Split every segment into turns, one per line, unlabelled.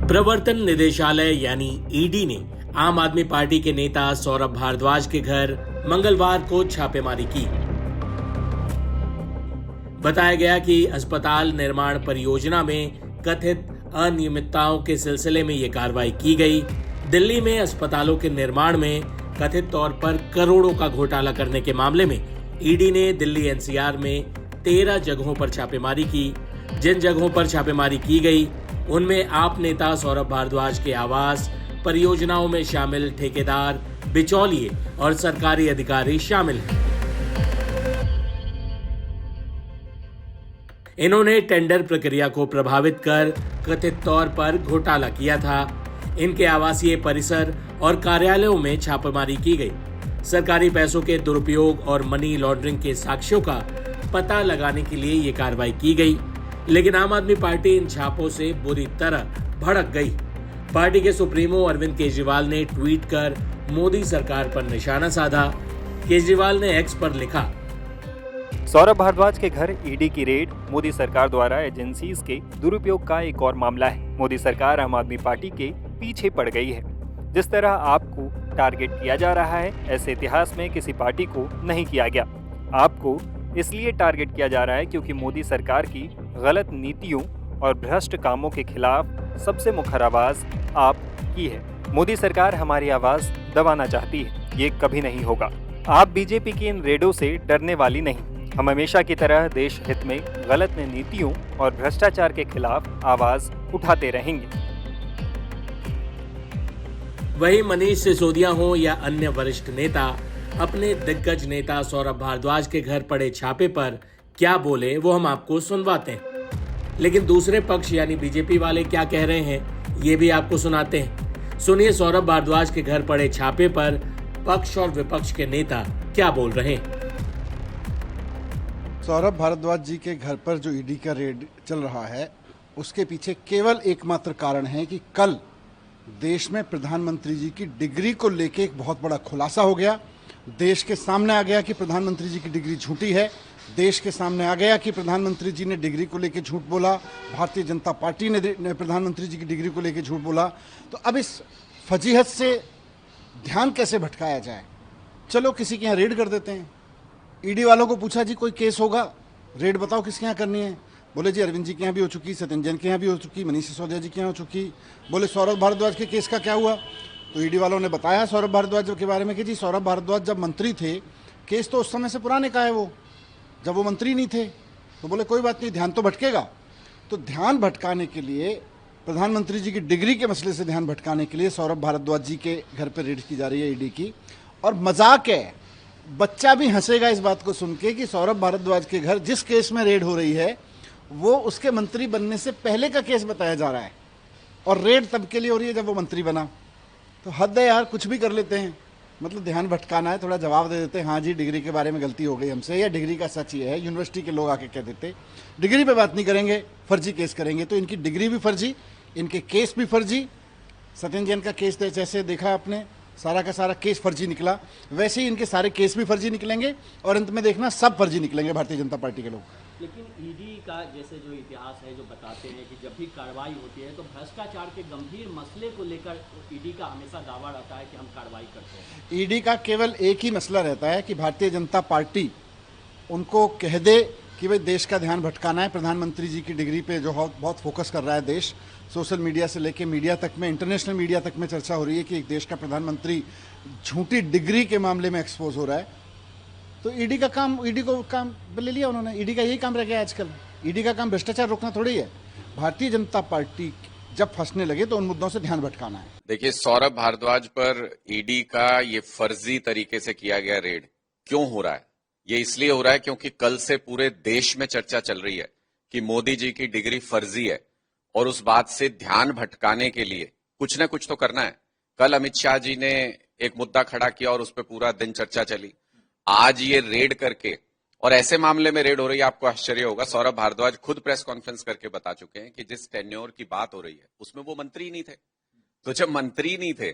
प्रवर्तन निदेशालय यानी ईडी ने आम आदमी पार्टी के नेता सौरभ भारद्वाज के घर मंगलवार को छापेमारी की। बताया गया कि अस्पताल निर्माण परियोजना में कथित अनियमितताओं के सिलसिले में ये कार्रवाई की गई। दिल्ली में अस्पतालों के निर्माण में कथित तौर पर करोड़ों का घोटाला करने के मामले में ईडी ने दिल्ली एनसीआर में 13 जगहों पर छापेमारी की। जिन जगहों पर छापेमारी की गई उनमें आप नेता सौरभ भारद्वाज के आवास, परियोजनाओं में शामिल ठेकेदार, बिचौलिए और सरकारी अधिकारी शामिल हैं। इन्होंने टेंडर प्रक्रिया को प्रभावित कर कथित तौर पर घोटाला किया था। इनके आवासीय परिसर और कार्यालयों में छापेमारी की गई। सरकारी पैसों के दुरुपयोग और मनी लॉन्ड्रिंग के साक्ष्यों का पता लगाने के लिए ये कार्रवाई की गई, लेकिन आम आदमी पार्टी इन छापों से बुरी तरह भड़क गई। पार्टी के सुप्रीमो अरविंद केजरीवाल ने ट्वीट कर मोदी सरकार पर निशाना साधा। केजरीवाल ने एक्स पर लिखा,
सौरभ भारद्वाज के घर ईडी की रेड मोदी सरकार द्वारा एजेंसीज के दुरुपयोग का एक और मामला है। मोदी सरकार आम आदमी पार्टी के पीछे पड़ गई है। जिस तरह आपको टारगेट किया जा रहा है, ऐसे इतिहास में किसी पार्टी को नहीं किया गया। आपको इसलिए टारगेट किया जा रहा है क्योंकि मोदी सरकार की गलत नीतियों और भ्रष्ट कामों के खिलाफ सबसे मुखर आवाज आप की है। मोदी सरकार हमारी आवाज दबाना चाहती है, ये कभी नहीं होगा। आप बीजेपी की इन रेडों से डरने वाली नहीं। हम हमेशा की तरह देश हित में गलत नीतियों और भ्रष्टाचार के खिलाफ आवाज उठाते रहेंगे।
वही मनीष सिसोदिया हो या अन्य वरिष्ठ नेता, अपने दिग्गज नेता सौरभ भारद्वाज के घर पड़े छापे पर क्या बोले वो हम आपको सुनवाते हैं, लेकिन दूसरे पक्ष यानी बीजेपी वाले क्या कह रहे हैं ये भी आपको सुनाते हैं। सुनिए सौरभ भारद्वाज के घर पड़े छापे पर पक्ष और विपक्ष के नेता क्या बोल रहे हैं।
सौरभ भारद्वाज जी के घर पर जो ईडी का रेड चल रहा है उसके पीछे केवल एकमात्र कारण है कि कल देश में प्रधानमंत्री जी की डिग्री को लेके एक बहुत बड़ा खुलासा हो गया। देश के सामने आ गया कि प्रधानमंत्री जी की डिग्री झूठी है। देश के सामने आ गया कि प्रधानमंत्री जी ने डिग्री को लेके झूठ बोला। भारतीय जनता पार्टी ने प्रधानमंत्री जी की डिग्री को लेके झूठ बोला। तो अब इस फजीहत से ध्यान कैसे भटकाया जाए? चलो किसी के यहाँ रेड कर देते हैं। ईडी वालों को पूछा, जी कोई केस होगा, रेड बताओ किसके यहाँ करनी है? बोले जी अरविंद जी के यहाँ भी हो चुकी, सत्येंद्र जैन के यहाँ भी हो चुकी, मनीष सिसोदिया जी के यहाँ हो चुकी। बोले सौरभ भारद्वाज के केस का क्या हुआ? तो ईडी वालों ने बताया सौरभ भारद्वाज के बारे में कि जी सौरभ भारद्वाज जब मंत्री थे, केस तो उस समय से पुराने का है, वो जब वो मंत्री नहीं थे। तो बोले कोई बात नहीं, ध्यान तो भटकेगा। तो ध्यान भटकाने के लिए, प्रधानमंत्री जी की डिग्री के मसले से ध्यान भटकाने के लिए सौरभ भारद्वाज जी के घर पर रेड की जा रही है ईडी की। और मजाक है, बच्चा भी हंसेगा इस बात को सुन के कि सौरभ भारद्वाज के घर जिस केस में रेड हो रही है वो उसके मंत्री बनने से पहले का केस बताया जा रहा है, और रेड तब के लिए हो रही है जब वो मंत्री बना। तो हद है यार, कुछ भी कर लेते हैं। मतलब ध्यान भटकाना है, थोड़ा जवाब दे देते हैं, हाँ जी डिग्री के बारे में गलती हो गई हमसे, या डिग्री का सच ये है। यूनिवर्सिटी के लोग आके कह देते डिग्री पे बात नहीं करेंगे, फर्जी केस करेंगे। तो इनकी डिग्री भी फर्जी, इनके केस भी फर्जी। सत्येंद्र जैन का केस जैसे देखा आपने, सारा का सारा केस फर्जी निकला, वैसे ही इनके सारे केस भी फर्जी निकलेंगे और अंत में देखना सब फर्जी निकलेंगे भारतीय जनता पार्टी के लोग।
लेकिन ईडी का जैसे जो इतिहास है, जो बताते हैं कि जब भी कार्रवाई होती है तो भ्रष्टाचार के गंभीर मसले को लेकर ईडी का हमेशा दावा रहता है कि हम कार्रवाई करते हैं।
ईडी का केवल एक ही मसला रहता है कि भारतीय जनता पार्टी उनको कह दे कि भाई देश का ध्यान भटकाना है। प्रधानमंत्री जी की डिग्री पे जो बहुत फोकस कर रहा है देश, सोशल मीडिया से लेके मीडिया तक में, इंटरनेशनल मीडिया तक में चर्चा हो रही है कि एक देश का प्रधानमंत्री झूठी डिग्री के मामले में एक्सपोज हो रहा है। तो ईडी का काम, ईडी को काम ले लिया उन्होंने। ईडी का यही काम रह गया आजकल। ईडी का काम भ्रष्टाचार रोकना थोड़ी है। भारतीय जनता पार्टी जब फंसने लगे तो उन मुद्दों से ध्यान भटकाना है।
देखिए, सौरभ भारद्वाज पर ईडी का ये फर्जी तरीके से किया गया रेड क्यों हो रहा है? ये इसलिए हो रहा है क्योंकि कल से पूरे देश में चर्चा चल रही है कि मोदी जी की डिग्री फर्जी है, और उस बात से ध्यान भटकाने के लिए कुछ न कुछ तो करना है। कल अमित शाह जी ने एक मुद्दा खड़ा किया और उस पर पूरा दिन चर्चा चली। आज ये रेड करके, और ऐसे मामले में रेड हो रही है, आपको आश्चर्य होगा, सौरभ भारद्वाज खुद प्रेस कॉन्फ्रेंस करके बता चुके हैं कि जिस टेन्योर की बात हो रही है उसमें वो मंत्री नहीं थे। तो जब मंत्री नहीं थे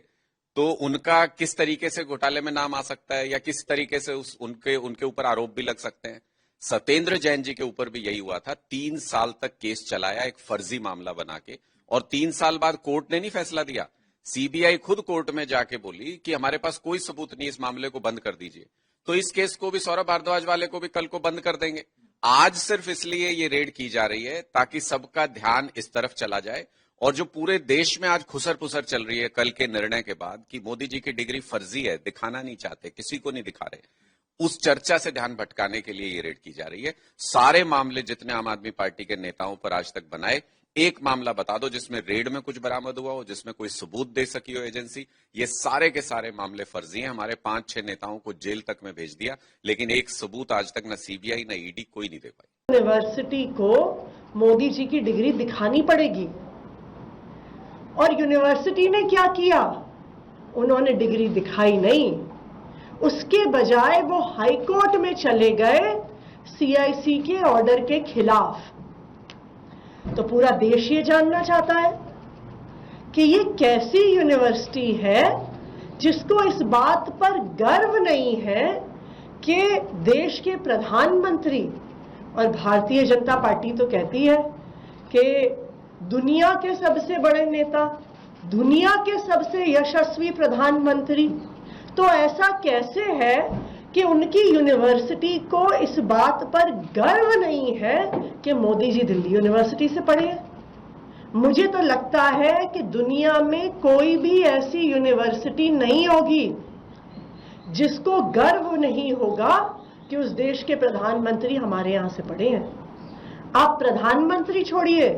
तो उनका किस तरीके से घोटाले में नाम आ सकता है, या किस तरीके से उनके ऊपर आरोप भी लग सकते हैं। सत्येंद्र जैन जी के ऊपर भी यही हुआ था। 3 साल तक केस चलाया एक फर्जी मामला बना के, और 3 साल बाद कोर्ट ने नहीं फैसला दिया। सीबीआई खुद कोर्ट में जाके बोली कि हमारे पास कोई सबूत नहीं, इस मामले को बंद कर दीजिए। तो इस केस को भी सौरभ भारद्वाज वाले को भी कल को बंद कर देंगे। आज सिर्फ इसलिए ये रेड की जा रही है ताकि सबका ध्यान इस तरफ चला जाए, और जो पूरे देश में आज खुसर पुसर चल रही है कल के निर्णय के बाद कि मोदी जी की डिग्री फर्जी है, दिखाना नहीं चाहते, किसी को नहीं दिखा रहे, उस चर्चा से ध्यान भटकाने के लिए ये रेड की जा रही है। सारे मामले जितने आम आदमी पार्टी के नेताओं पर आज तक बनाए, एक मामला बता दो जिसमें रेड में कुछ बरामद हुआ हो, जिसमें कोई सबूत दे सकी हो एजेंसी। ये सारे के सारे मामले फर्जी हैं। हमारे 5-6 नेताओं को जेल तक में भेज दिया, लेकिन एक सबूत आज तक न सीबीआई न ईडी कोई नहीं दे पाई।
यूनिवर्सिटी को मोदी जी की डिग्री दिखानी पड़ेगी, और यूनिवर्सिटी ने क्या किया? उन्होंने डिग्री दिखाई नहीं, उसके बजाय वो हाई कोर्ट में चले गए सीआईसी के ऑर्डर के खिलाफ। तो पूरा देश ये जानना चाहता है कि ये कैसी यूनिवर्सिटी है जिसको इस बात पर गर्व नहीं है कि देश के प्रधानमंत्री, और भारतीय जनता पार्टी तो कहती है कि दुनिया के सबसे बड़े नेता, दुनिया के सबसे यशस्वी प्रधानमंत्री, तो ऐसा कैसे है कि उनकी यूनिवर्सिटी को इस बात पर गर्व नहीं है कि मोदी जी दिल्ली यूनिवर्सिटी से पढ़े हैं? मुझे तो लगता है कि दुनिया में कोई भी ऐसी यूनिवर्सिटी नहीं होगी जिसको गर्व नहीं होगा कि उस देश के प्रधानमंत्री हमारे यहां से पढ़े हैं। आप प्रधानमंत्री छोड़िए,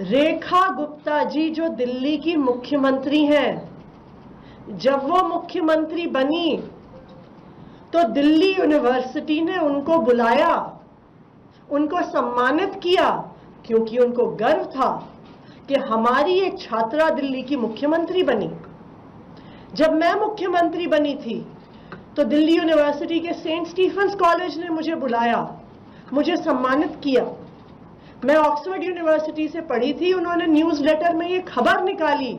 रेखा गुप्ता जी जो दिल्ली की मुख्यमंत्री हैं, जब वो मुख्यमंत्री बनी तो दिल्ली यूनिवर्सिटी ने उनको बुलाया, उनको सम्मानित किया, क्योंकि उनको गर्व था कि हमारी एक छात्रा दिल्ली की मुख्यमंत्री बनी। जब मैं मुख्यमंत्री बनी थी तो दिल्ली यूनिवर्सिटी के सेंट स्टीफेंस कॉलेज ने मुझे बुलाया, मुझे सम्मानित किया। मैं ऑक्सफोर्ड यूनिवर्सिटी से पढ़ी थी, उन्होंने न्यूज़ लेटर में ये खबर निकाली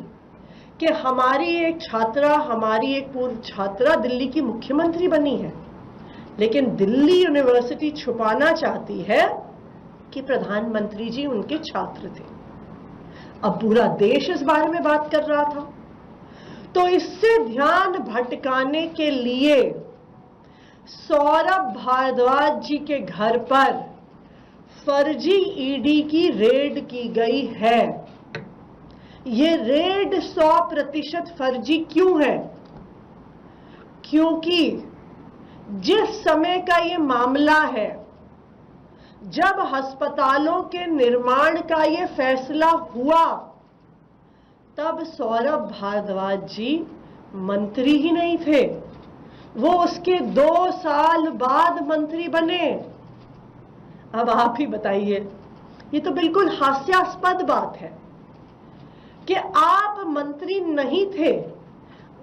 कि हमारी एक छात्रा, हमारी एक पूर्व छात्रा दिल्ली की मुख्यमंत्री बनी है। लेकिन दिल्ली यूनिवर्सिटी छुपाना चाहती है कि प्रधानमंत्री जी उनके छात्र थे। अब पूरा देश इस बारे में बात कर रहा था। तो इससे ध्यान भटकाने के लिए सौरभ भारद्वाज जी के घर पर फर्जी ईडी की रेड की गई है। ये रेड 100% फर्जी क्यों है? क्योंकि जिस समय का ये मामला है, जब अस्पतालों के निर्माण का ये फैसला हुआ, तब सौरभ भारद्वाज जी मंत्री ही नहीं थे, वो उसके 2 साल बाद मंत्री बने। अब आप ही बताइए, ये तो बिल्कुल हास्यास्पद बात है कि आप मंत्री नहीं थे,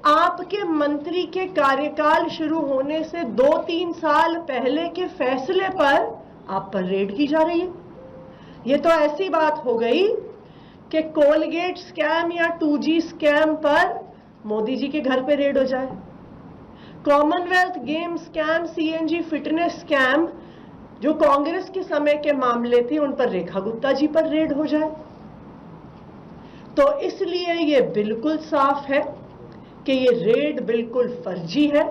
आपके मंत्री के कार्यकाल शुरू होने से 2-3 साल पहले के फैसले पर आप पर रेड की जा रही है। ये तो ऐसी बात हो गई कि कोलगेट स्कैम या 2G स्कैम पर मोदी जी के घर पे रेड हो जाए, Commonwealth game scam, CNG fitness scam जो कांग्रेस के समय के मामले थे, उन पर रेखा गुप्ता जी पर रेड हो जाए। तो इसलिए ये बिल्कुल साफ है कि ये रेड बिल्कुल फर्जी है।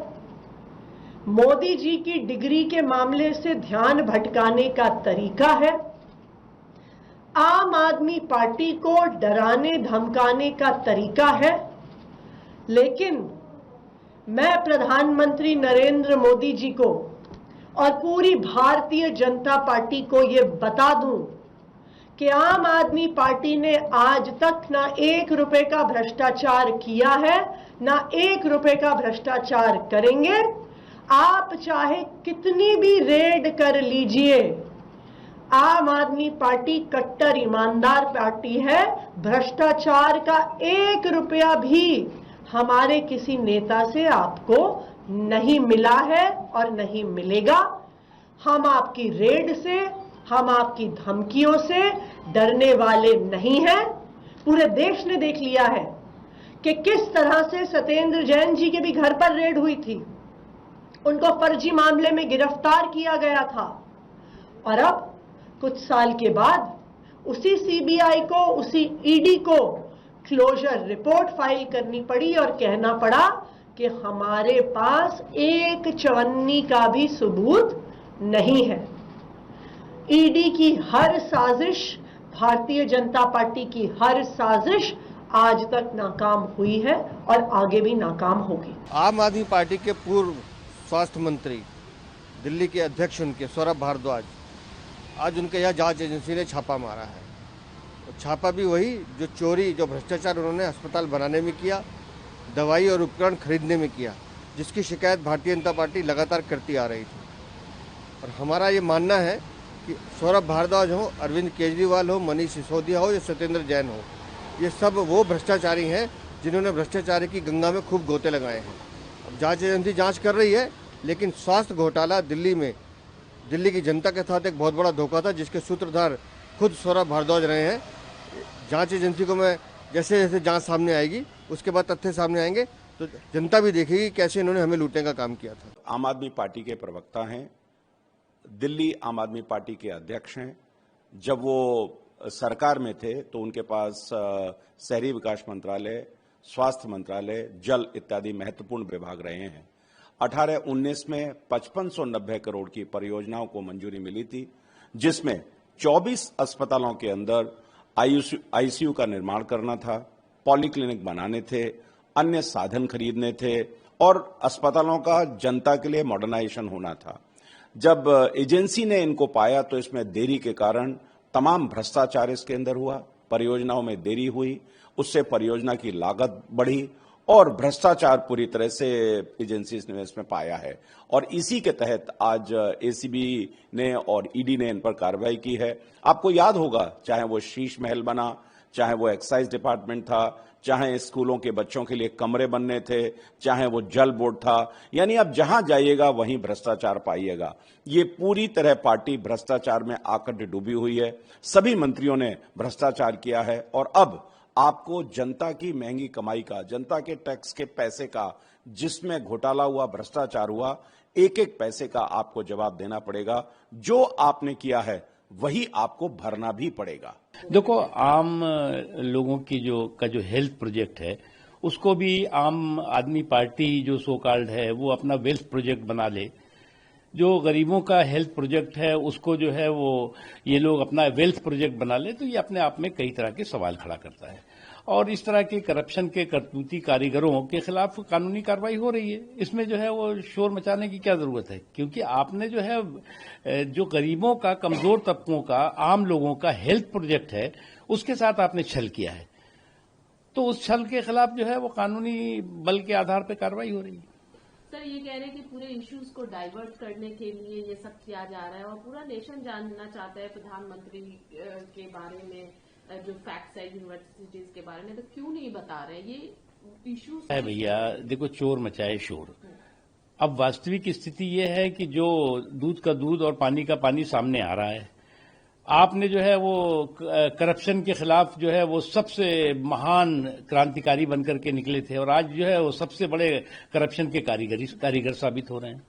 मोदी जी की डिग्री के मामले से ध्यान भटकाने का तरीका है, आम आदमी पार्टी को डराने धमकाने का तरीका है। लेकिन मैं प्रधानमंत्री नरेंद्र मोदी जी को और पूरी भारतीय जनता पार्टी को ये बता दूं कि आम आदमी पार्टी ने आज तक ना 1 रुपए का भ्रष्टाचार किया है, ना 1 रुपए का भ्रष्टाचार करेंगे। आप चाहे कितनी भी रेड कर लीजिए, आम आदमी पार्टी कट्टर ईमानदार पार्टी है। भ्रष्टाचार का 1 रुपया भी हमारे किसी नेता से आपको नहीं मिला है और नहीं मिलेगा। हम आपकी रेड से, हम आपकी धमकियों से डरने वाले नहीं हैं। पूरे देश ने देख लिया है कि किस तरह से सत्येंद्र जैन जी के भी घर पर रेड हुई थी, उनको फर्जी मामले में गिरफ्तार किया गया था, और अब कुछ साल के बाद उसी सीबीआई को, उसी ईडी को क्लोजर रिपोर्ट फाइल करनी पड़ी और कहना पड़ा कि हमारे पास एक चवन्नी का भी सबूत नहीं है। ईडी की हर साजिश, भारतीय जनता पार्टी की हर साजिश आज तक नाकाम हुई है और आगे भी नाकाम होगी।
आम आदमी पार्टी के पूर्व स्वास्थ्य मंत्री, दिल्ली के अध्यक्ष उनके सौरभ भारद्वाज, आज उनके यहाँ जांच एजेंसी ने छापा मारा है। छापा भी वही जो चोरी, जो भ्रष्टाचार उन्होंने अस्पताल बनाने में किया, दवाई और उपकरण खरीदने में किया, जिसकी शिकायत भारतीय जनता पार्टी लगातार करती आ रही थी। और हमारा ये मानना है कि सौरभ भारद्वाज हो, अरविंद केजरीवाल हो, मनीष सिसोदिया हो या सत्येंद्र जैन हो, ये सब वो भ्रष्टाचारी हैं जिन्होंने भ्रष्टाचारी की गंगा में खूब गोते लगाए हैं। अब जांच एजेंसी जांच कर रही है, लेकिन स्वास्थ्य घोटाला दिल्ली में दिल्ली की जनता के साथ एक बहुत बड़ा धोखा था, जिसके सूत्रधार खुद सौरभ भारद्वाज रहे हैं। जांच एजेंसी को मैं जैसे जैसे जांच सामने आएगी, उसके बाद तथ्य सामने आएंगे तो जनता भी देखेगी कैसे इन्होंने हमें लूटने का काम किया था।
आम आदमी पार्टी के प्रवक्ता हैं, दिल्ली आम आदमी पार्टी के अध्यक्ष हैं। जब वो सरकार में थे तो उनके पास शहरी विकास मंत्रालय, स्वास्थ्य मंत्रालय, जल इत्यादि महत्वपूर्ण विभाग रहे हैं। 18-19 में 5590 करोड़ की परियोजनाओं को मंजूरी मिली थी, जिसमें 24 अस्पतालों के अंदर आईसीयू का निर्माण करना था, पॉलीक्लिनिक बनाने थे, अन्य साधन खरीदने थे और अस्पतालों का जनता के लिए मॉडर्नाइजेशन होना था। जब एजेंसी ने इनको पाया तो इसमें देरी के कारण तमाम भ्रष्टाचार इसके अंदर हुआ, परियोजनाओं में देरी हुई, उससे परियोजना की लागत बढ़ी और भ्रष्टाचार पूरी तरह से एजेंसी ने इसमें पाया है। और इसी के तहत आज एसीबी ने और ईडी ने इन पर कार्रवाई की है। आपको याद होगा, चाहे वो शीश महल बना, चाहे वो एक्साइज डिपार्टमेंट था, चाहे स्कूलों के बच्चों के लिए कमरे बनने थे, चाहे वो जल बोर्ड था, यानी अब जहां जाइएगा वहीं भ्रष्टाचार पाइएगा। ये पूरी तरह पार्टी भ्रष्टाचार में आकर डूबी हुई है। सभी मंत्रियों ने भ्रष्टाचार किया है और अब आपको जनता की महंगी कमाई का, जनता के टैक्स के पैसे का, जिसमें घोटाला हुआ, भ्रष्टाचार हुआ, एक एक पैसे का आपको जवाब देना पड़ेगा। जो आपने किया है वही आपको भरना भी पड़ेगा।
देखो, आम लोगों की जो हेल्थ प्रोजेक्ट है, उसको भी आम आदमी पार्टी जो सो कॉल्ड है वो अपना वेल्थ प्रोजेक्ट बना ले। जो गरीबों का हेल्थ प्रोजेक्ट है उसको जो है वो ये लोग अपना वेल्थ प्रोजेक्ट बना ले, तो ये अपने आप में कई तरह के सवाल खड़ा करता है। और इस तरह के करप्शन के करतूती कारीगरों के खिलाफ कानूनी कार्रवाई हो रही है। इसमें जो है वो शोर मचाने की क्या जरूरत है, क्योंकि आपने जो है जो गरीबों का, कमजोर तबकों का, आम लोगों का हेल्थ प्रोजेक्ट है उसके साथ आपने छल किया है, तो उस छल के खिलाफ जो है वो कानूनी बल के आधार पर कार्रवाई हो रही है।
सर, ये कह रहे हैं कि पूरे इश्यूज को डाइवर्ट करने के लिए ये सब किया जा रहा है और पूरा नेशन जानना चाहता है प्रधानमंत्री के बारे में, जो फैक्ट्स है यूनिवर्सिटीज के बारे में, तो क्यों नहीं बता रहे ये इश्यूज है?
भैया देखो, चोर मचाए शोर। अब वास्तविक स्थिति ये है कि जो दूध का दूध और पानी का पानी सामने आ रहा है। आपने जो है वो करप्शन के खिलाफ जो है वो सबसे महान क्रांतिकारी बनकर के निकले थे और आज जो है वो सबसे बड़े करप्शन के कारीगर साबित हो रहे हैं।